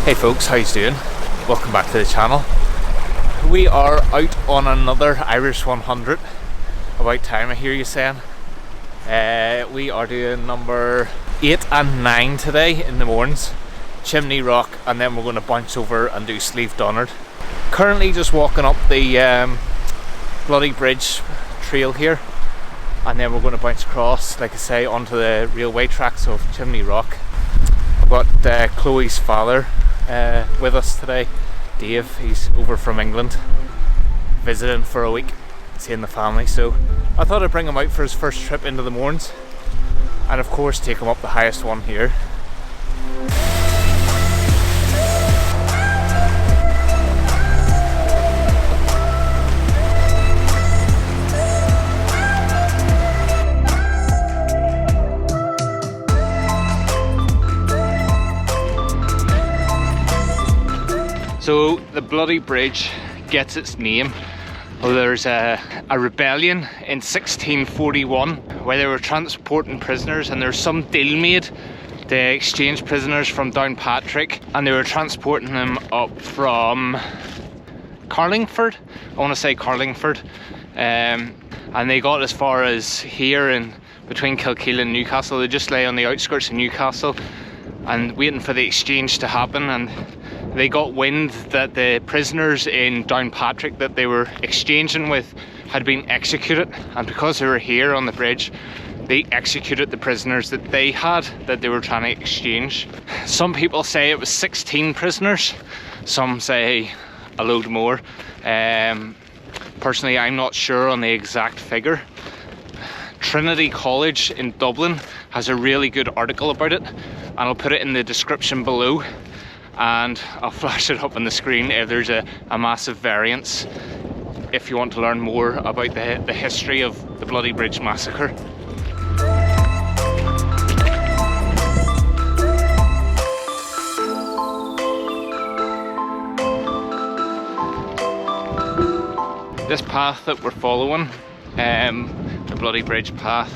Hey folks, how you doing? Welcome back to the channel. We are out on another Irish 100. About time, I hear you saying. We are doing number 8 and 9 today in the Mournes, Chimney Rock, and then we're going to bounce over and do Slieve Donard. Currently just walking up the Bloody Bridge trail here, and then we're going to bounce across, like I say, onto the railway tracks of Chimney Rock. I've got Chloe's father with us today, Dave. He's over from England visiting for a week, seeing the family, so I thought I'd bring him out for his first trip into the Mournes, and of course take him up the highest one here. So the Bloody Bridge gets its name. Well, there's a rebellion in 1641 where they were transporting prisoners, and there's some deal made to exchange prisoners from Downpatrick, and they were transporting them up from Carlingford. I want to say Carlingford, and they got as far as here in between Kilkeel and Newcastle. They just lay on the outskirts of Newcastle and waiting for the exchange to happen, and they got wind that the prisoners in Downpatrick that they were exchanging with had been executed, and because they were here on the bridge, they executed the prisoners that they had that they were trying to exchange. Some people say it was 16 prisoners, some say a load more. Personally, I'm not sure on the exact figure. Trinity College in Dublin has a really good article about it, and I'll put it in the description below, and I'll flash it up on the screen if there's a massive variance, if you want to learn more about the history of the Bloody Bridge Massacre. This path that we're following, the Bloody Bridge path,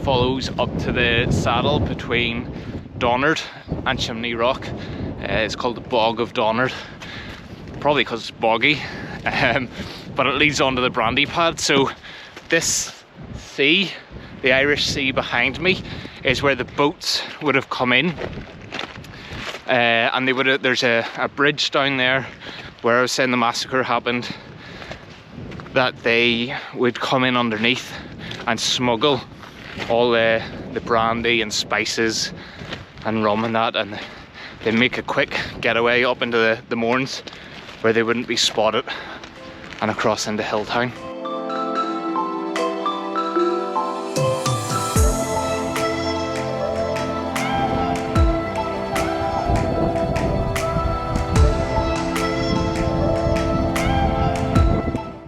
follows up to the saddle between Donard and Chimney Rock. It's called the Bog of Donard, probably because it's boggy, but it leads onto the Brandy Pad. So this sea, the Irish Sea behind me, is where the boats would have come in, and they would have, there's a bridge down there where I was saying the massacre happened, that they would come in underneath and smuggle all the brandy and spices and rum and that, and they make a quick getaway up into the Mournes where they wouldn't be spotted, and across into Hilltown.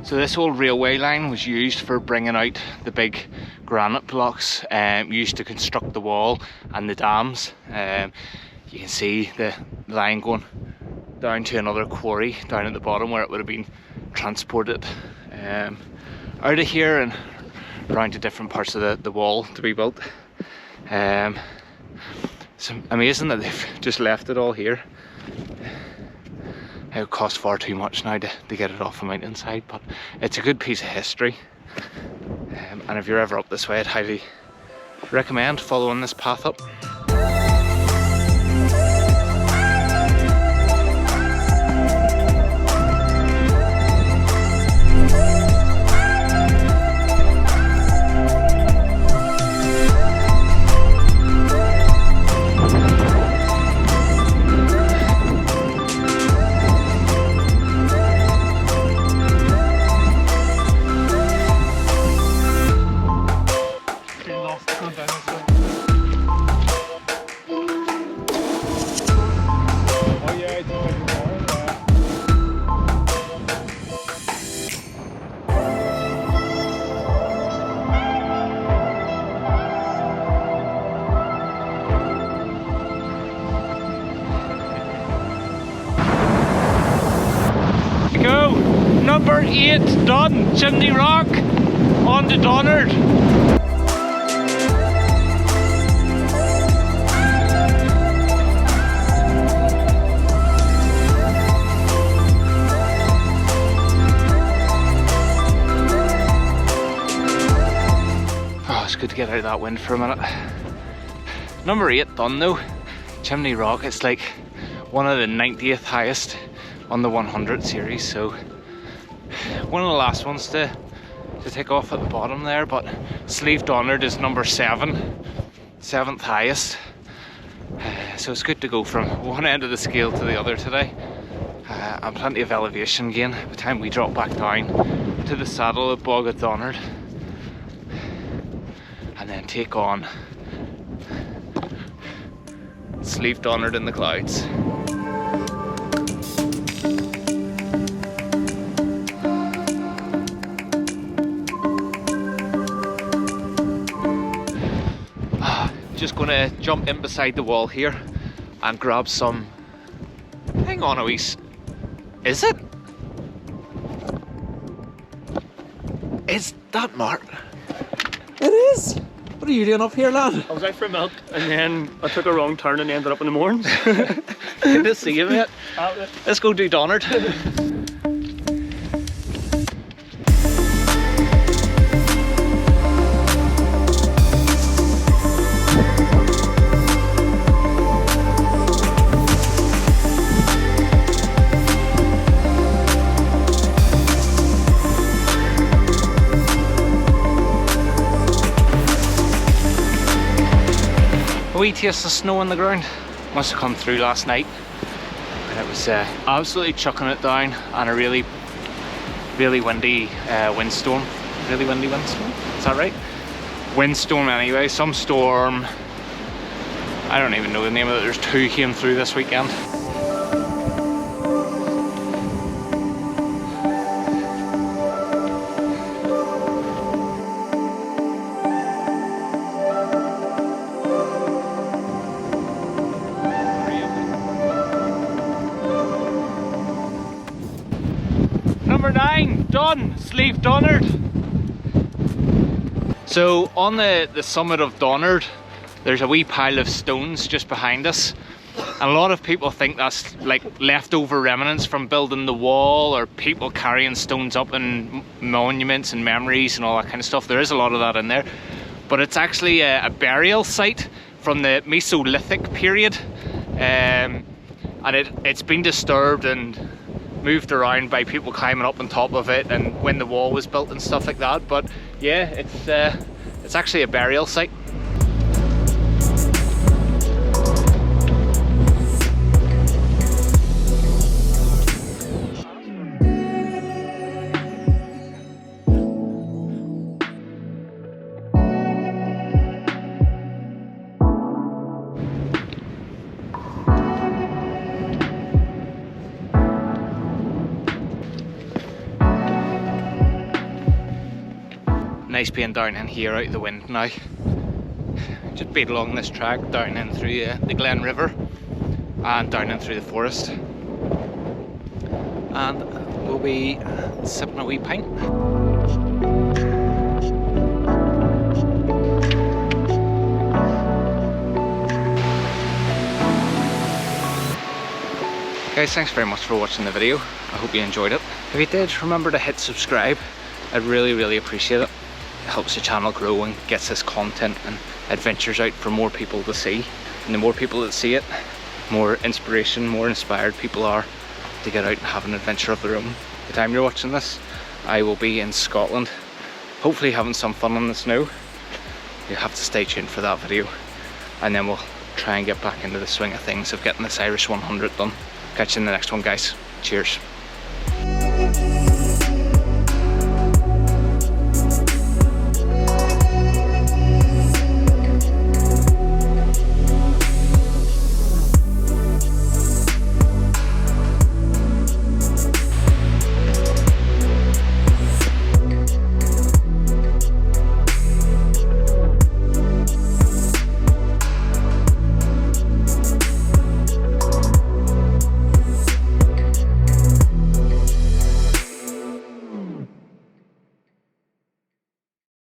So this old railway line was used for bringing out the big granite blocks used to construct the wall and the dams. You can see the line going down to another quarry down at the bottom where it would have been transported out of here and around to different parts of the wall to be built. It's amazing that they've just left it all here. It would cost far too much now to get it off the mountainside, but it's a good piece of history. And if you're ever up this way, I'd highly recommend following this path up. Number 8 done, Chimney Rock, on to Donard. Good to get out of that wind for a minute. Number 8 done though. Chimney Rock, it's like one of the 90th highest on the 100 series, so one of the last ones to take off at the bottom there. But Slieve Donard is number 7th highest, so it's good to go from one end of the scale to the other today, and plenty of elevation gain by the time we drop back down to the saddle at Bog of Donard, and then take on Slieve Donard in the clouds. Just gonna jump in beside the wall here and grab some. Hang on a wee. Is it? Is that Mark? It is! What are you doing up here, lad? I was out for milk and then I took a wrong turn and ended up in the Mournes. Good to see you, mate. Let's go do Donard. A wee taste of snow on the ground. Must have come through last night. And it was absolutely chucking it down, and a really windy windstorm. Really windy windstorm? Is that right? Windstorm anyway, some storm. I don't even know the name of it. There's 2 came through this weekend. Number 9, done, Slieve Donard. So on the summit of Donard, there's a wee pile of stones just behind us. And a lot of people think that's like leftover remnants from building the wall, or people carrying stones up in monuments and memories and all that kind of stuff. There is a lot of that in there. But it's actually a burial site from the Mesolithic period. And it's been disturbed and moved around by people climbing up on top of it, and when the wall was built and stuff like that. But yeah, it's actually a burial site. Nice being down in here out of the wind now. Just beat along this track down in through the Glen River and down in through the forest, and we'll be sipping a wee pint. Guys, thanks very much for watching the video. I hope you enjoyed it. If you did, remember to hit subscribe. I'd really appreciate it. It helps the channel grow and gets this content and adventures out for more people to see. And the more people that see it, more inspiration, more inspired people are to get out and have an adventure of their own. The time you're watching this, I will be in Scotland, hopefully having some fun in the snow. You'll have to stay tuned for that video, and then we'll try and get back into the swing of things of getting this Irish 100 done. Catch you in the next one, guys. Cheers.